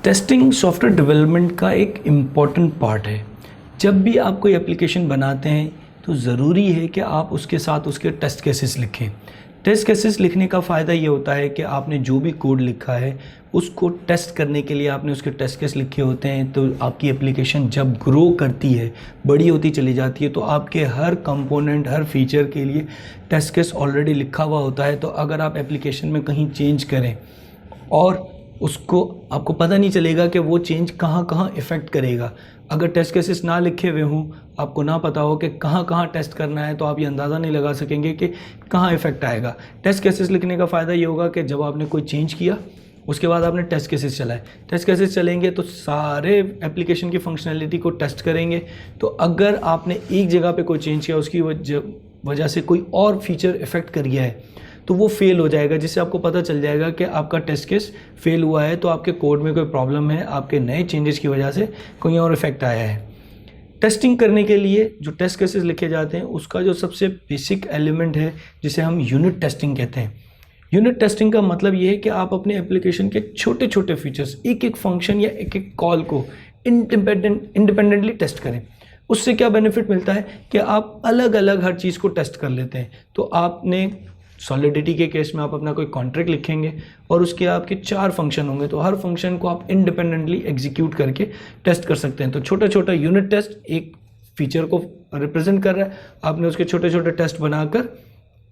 Testing software development का एक important part है। जब भी आप कोई एप्लीकेशन बनाते हैं तो ज़रूरी है कि आप उसके साथ उसके टेस्ट केसेस लिखें। टेस्ट केसेस लिखने का फ़ायदा ये होता है कि आपने जो भी कोड लिखा है उसको टेस्ट करने के लिए आपने उसके टेस्ट केस लिखे होते हैं। तो आपकी एप्लीकेशन जब ग्रो करती है, बड़ी होती चली जाती है, तो आपके हर कंपोनेंट, हर फीचर के लिए टेस्ट केस ऑलरेडी लिखा हुआ होता है। तो अगर आप एप्लीकेशन में कहीं चेंज करें और उसको आपको पता नहीं चलेगा कि वो चेंज कहाँ कहाँ इफ़ेक्ट करेगा। अगर टेस्ट केसेस ना लिखे हुए हों, आपको ना पता हो कि कहाँ कहाँ टेस्ट करना है, तो आप ये अंदाज़ा नहीं लगा सकेंगे कि कहाँ इफ़ेक्ट आएगा। टेस्ट केसेस लिखने का फ़ायदा ये होगा कि जब आपने कोई चेंज किया उसके बाद आपने टेस्ट केसेस चलाए। टेस्ट केसेस चलेंगे तो सारे एप्लीकेशन की फंक्शनैलिटी को टेस्ट करेंगे। तो अगर आपने एक जगह पे कोई चेंज किया, उसकी वजह से कोई और फीचर इफ़ेक्ट कर गया है, तो वो फेल हो जाएगा, जिससे आपको पता चल जाएगा कि आपका टेस्ट केस फेल हुआ है, तो आपके कोड में कोई प्रॉब्लम है, आपके नए चेंजेस की वजह से कोई और इफेक्ट आया है। टेस्टिंग करने के लिए जो टेस्ट केसेस लिखे जाते हैं उसका जो सबसे बेसिक एलिमेंट है जिसे हम यूनिट टेस्टिंग कहते हैं। यूनिट टेस्टिंग का मतलब ये है कि आप अपने एप्लीकेशन के छोटे छोटे फीचर्स, एक एक फंक्शन या एक एक कॉल को इंडिपेंडेंटली टेस्ट करें। उससे क्या बेनिफिट मिलता है कि आप अलग अलग हर चीज़ को टेस्ट कर लेते हैं। तो आपने सॉलिडिटी के केस में आप अपना कोई कॉन्ट्रैक्ट लिखेंगे और उसके आपके 4 फंक्शन होंगे, तो हर फंक्शन को आप इंडिपेंडेंटली एग्जीक्यूट करके टेस्ट कर सकते हैं। तो छोटा छोटा यूनिट टेस्ट एक फीचर को रिप्रेजेंट कर रहा है। आपने उसके छोटे छोटे टेस्ट बनाकर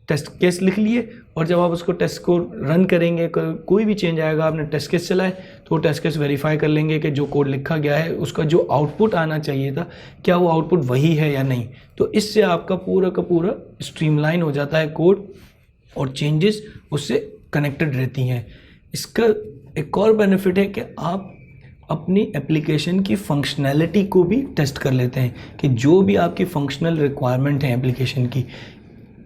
टेस्ट केस लिख लिए, और जब आप उसको टेस्ट को रन करेंगे, कोई भी चेंज आएगा, आपने टेस्ट केस चलाए तो टेस्ट केस वेरीफाई कर लेंगे कि जो कोड लिखा गया है उसका जो आउटपुट आना चाहिए था, क्या वो आउटपुट वही है या नहीं। तो इससे आपका पूरा का पूरा स्ट्रीमलाइन हो जाता है कोड और चेंजेस उससे कनेक्टेड रहती हैं। इसका एक और बेनिफिट है कि आप अपनी एप्लीकेशन की फंक्शनैलिटी को भी टेस्ट कर लेते हैं कि जो भी आपकी फंक्शनल रिक्वायरमेंट है एप्लीकेशन की,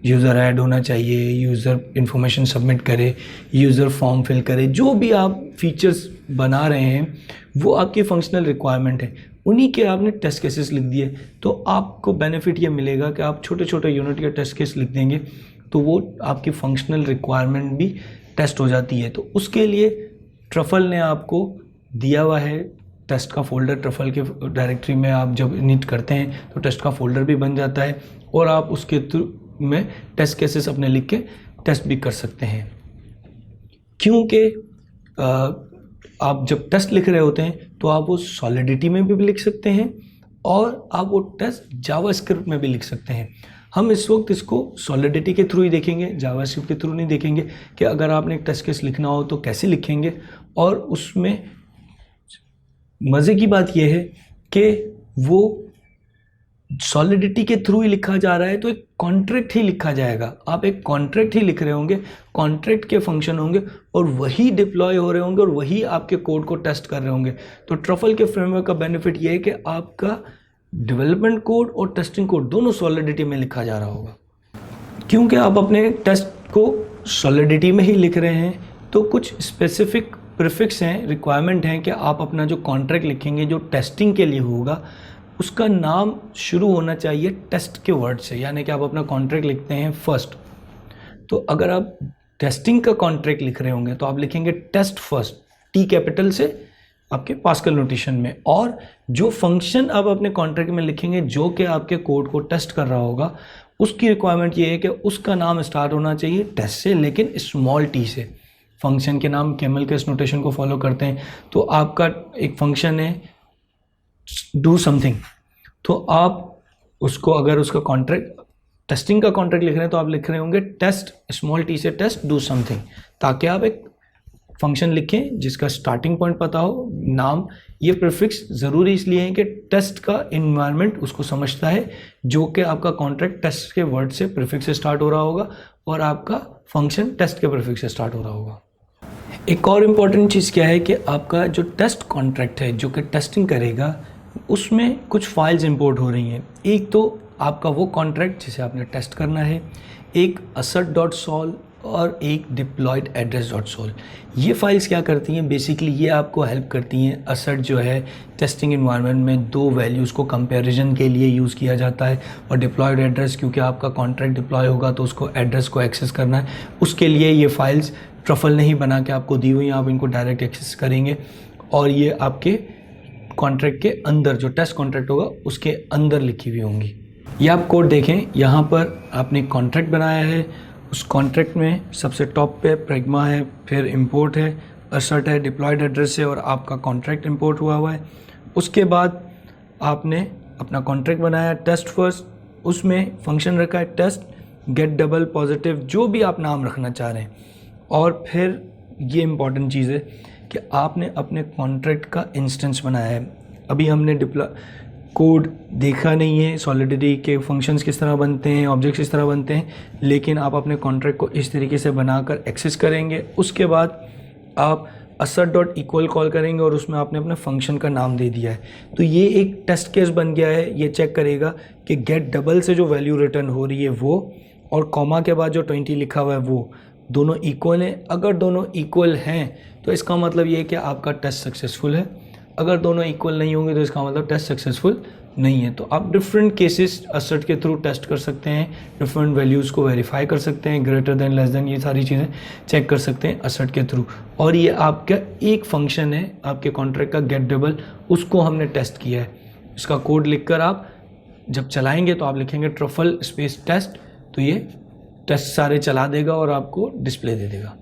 यूज़र ऐड होना चाहिए, यूज़र इन्फॉर्मेशन सबमिट करे, यूज़र फॉर्म फिल करे, जो भी आप फीचर्स बना रहे हैं वो आपकी फंक्शनल रिक्वायरमेंट है, उन्हीं के आपने टेस्ट केसेस लिख दिए। तो आपको बेनिफिट ये मिलेगा कि आप छोटे छोटे यूनिट के टेस्ट केस लिख देंगे तो वो आपकी फंक्शनल रिक्वायरमेंट भी टेस्ट हो जाती है। तो उसके लिए ट्रफल ने आपको दिया हुआ है टेस्ट का फोल्डर। ट्रफल के डायरेक्टरी में आप जब इनिट करते हैं तो टेस्ट का फोल्डर भी बन जाता है और आप उसके थ्रू में टेस्ट केसेस अपने लिख के टेस्ट भी कर सकते हैं। क्योंकि आप जब टेस्ट लिख रहे होते हैं तो आप वो सॉलिडिटी में भी लिख सकते हैं और आप वो टेस्ट जावास्क्रिप्ट में भी लिख सकते हैं। हम इस वक्त इसको सॉलिडिटी के थ्रू ही देखेंगे, जावास्क्रिप्ट के थ्रू नहीं देखेंगे कि अगर आपने एक टेस्ट केस लिखना हो तो कैसे लिखेंगे। और उसमें मज़े की बात यह है कि वो सॉलिडिटी के थ्रू ही लिखा जा रहा है, तो एक कॉन्ट्रैक्ट ही लिखा जाएगा। आप एक कॉन्ट्रैक्ट ही लिख रहे होंगे, कॉन्ट्रैक्ट के फंक्शन होंगे और वही डिप्लॉय हो रहे होंगे और वही आपके कोड को टेस्ट कर रहे होंगे। तो ट्रफल के फ्रेमवर्क का बेनिफिट ये है कि आपका डेवलपमेंट कोड और टेस्टिंग कोड दोनों सॉलिडिटी में लिखा जा रहा होगा। क्योंकि आप अपने टेस्ट को सॉलिडिटी में ही लिख रहे हैं तो कुछ स्पेसिफिक प्रीफिक्स हैं, रिक्वायरमेंट हैं कि आप अपना जो कॉन्ट्रैक्ट लिखेंगे जो टेस्टिंग के लिए होगा उसका नाम शुरू होना चाहिए टेस्ट के वर्ड से। यानी कि आप अपना कॉन्ट्रैक्ट लिखते हैं फर्स्ट, तो अगर आप टेस्टिंग का कॉन्ट्रैक्ट लिख रहे होंगे तो आप लिखेंगे टेस्ट फर्स्ट, टी कैपिटल से आपके पास्कल नोटेशन में। और जो फंक्शन आप अपने कॉन्ट्रैक्ट में लिखेंगे जो कि आपके कोड को टेस्ट कर रहा होगा, उसकी रिक्वायरमेंट ये है कि उसका नाम स्टार्ट होना चाहिए टेस्ट से, लेकिन स्मॉल टी से। फंक्शन के नाम कैमल के इस नोटेशन को फॉलो करते हैं। तो आपका एक फंक्शन है डू समथिंग, तो आप उसको अगर उसका कॉन्ट्रैक्ट टेस्टिंग का कॉन्ट्रैक्ट लिख रहे हैं तो आप लिख रहे होंगे टेस्ट स्मॉल टी से टेस्ट डू समथिंग, ताकि आप एक फंक्शन लिखें जिसका स्टार्टिंग पॉइंट पता हो, नाम। ये प्रीफिक्स ज़रूरी इसलिए है कि टेस्ट का इन्वायरमेंट उसको समझता है, जो कि आपका कॉन्ट्रैक्ट टेस्ट के वर्ड से प्रीफिक्स से स्टार्ट हो रहा होगा और आपका फंक्शन टेस्ट के प्रीफिक्स से स्टार्ट हो रहा होगा। एक और इम्पॉर्टेंट चीज़ क्या है कि आपका जो टेस्ट कॉन्ट्रैक्ट है जो कि टेस्टिंग करेगा, उसमें कुछ फाइल्स इंपोर्ट हो रही हैं। एक तो आपका वो कॉन्ट्रैक्ट जिसे आपने टेस्ट करना है, एक assert.sol और एक deployed_address.sol। ये फाइल्स क्या करती हैं, बेसिकली ये आपको हेल्प करती हैं। assert जो है टेस्टिंग इन्वायरमेंट में 2 वैल्यूज़ को कंपैरिजन के लिए यूज़ किया जाता है, और डिप्लॉयड एड्रेस क्योंकि आपका कॉन्ट्रैक्ट डिप्लॉय होगा तो उसको एड्रेस को एक्सेस करना है, उसके लिए ये फाइल्स ट्रफल नहीं बना के आपको दी हुई हैं, आप इनको डायरेक्ट एक्सेस करेंगे। और ये आपके कॉन्ट्रैक्ट के अंदर, जो टेस्ट कॉन्ट्रैक्ट होगा उसके अंदर लिखी हुई होंगी। ये आप कोड देखें, यहाँ पर आपने कॉन्ट्रैक्ट बनाया है, उस कॉन्ट्रैक्ट में सबसे टॉप पे प्रेग्मा है, फिर इंपोर्ट है, असर्ट है, डिप्लॉयड एड्रेस है और आपका कॉन्ट्रैक्ट इंपोर्ट हुआ है। उसके बाद आपने अपना कॉन्ट्रैक्ट बनाया टेस्ट फर्स्ट, उसमें फंक्शन रखा है टेस्ट गेट डबल पॉजिटिव, जो भी आप नाम रखना चाह रहे हैं। और फिर ये इंपॉर्टेंट चीज़ है कि आपने अपने कॉन्ट्रैक्ट का इंस्टेंस बनाया है। अभी हमने कोड देखा नहीं है सॉलिडिटी के फंक्शंस किस तरह बनते हैं, ऑब्जेक्ट्स किस तरह बनते हैं, लेकिन आप अपने कॉन्ट्रैक्ट को इस तरीके से बनाकर एक्सेस करेंगे। उसके बाद आप assert.equal कॉल करेंगे और उसमें आपने अपने फंक्शन का नाम दे दिया है। तो ये एक टेस्ट केस बन गया है। ये चेक करेगा कि गेट डबल से जो वैल्यू रिटर्न हो रही है वो, और कॉमा के बाद जो 20 लिखा हुआ है वो, दोनों इक्वल हैं। अगर दोनों इक्वल हैं तो इसका मतलब ये है कि आपका टेस्ट सक्सेसफुल है। अगर दोनों इक्वल नहीं होंगे तो इसका मतलब टेस्ट सक्सेसफुल नहीं है। तो आप डिफरेंट केसेस असर्ट के थ्रू टेस्ट कर सकते हैं, डिफरेंट वैल्यूज़ को वेरीफाई कर सकते हैं, ग्रेटर देन लेस देन, ये सारी चीज़ें चेक कर सकते हैं असर्ट के थ्रू। और ये आपका एक फंक्शन है आपके कॉन्ट्रैक्ट का गेट डबल, उसको हमने टेस्ट किया है। इसका कोड लिखकर आप जब चलाएंगे तो आप लिखेंगे ट्रफल स्पेस टेस्ट, तो ये टेस्ट सारे चला देगा और आपको डिस्प्ले दे देगा।